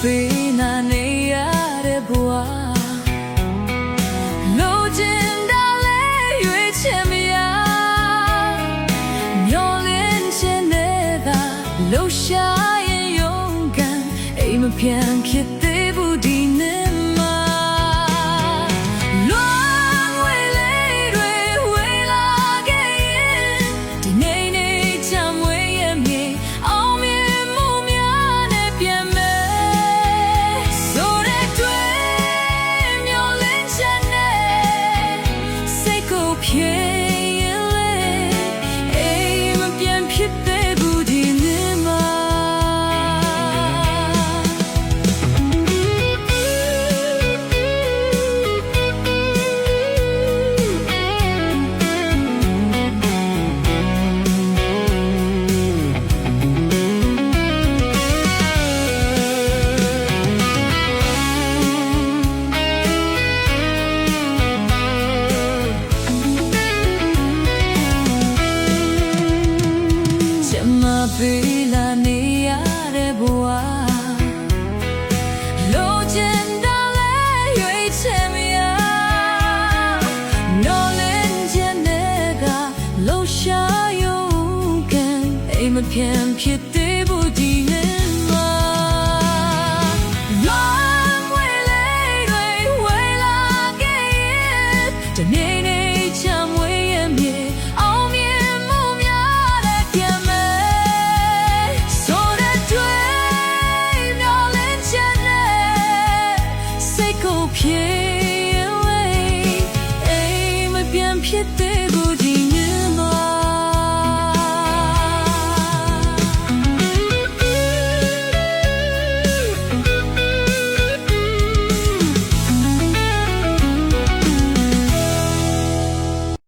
ပေးနာနေရတဲ့ဘဝလိုချင်တာလဲရွေးချယ်မရမျောလင်းချင်တဲ့ကလှူရှာရင်ယုံကန်အိမ်မပြန်ဖြစ်သေးဘူးဒီနေ့မှာလွန်ဝေးလေးတွေဝေးလာခဲ့ရင်ဒီနေ့နေ့ချမ်းဝေးရဲ့မြေအောင်မြင်မှုများနဲ့ပြန်မယ်ဆိုတဲ့တွေ့မျောလင်းချင်တဲ့စိတ်ကိုဖြေရင်လေအိမ်မပြန်ဖြစ်သေးဘူးဒီနေ့မှာပေးလာနေရတဲ့ဘဝလိုချင်တာလဲရွေးချယ်မရမျောလင်းချင်တဲ့ကလှူရှာယုံကန်အိမ်မပြန်ဖြစ်သေးဘူးဒီနေ့မှာလွန်ဝေးလေးတွေဝေးလာခဲ့ရင်ဒီနေ့နေ့ချမ်းဝေးရဲ့မြေအောင်မြင်မှုများနဲ့ပြန်မယ်ဖြေရင်လေအိမ်မပြန်ဖြစ်သေး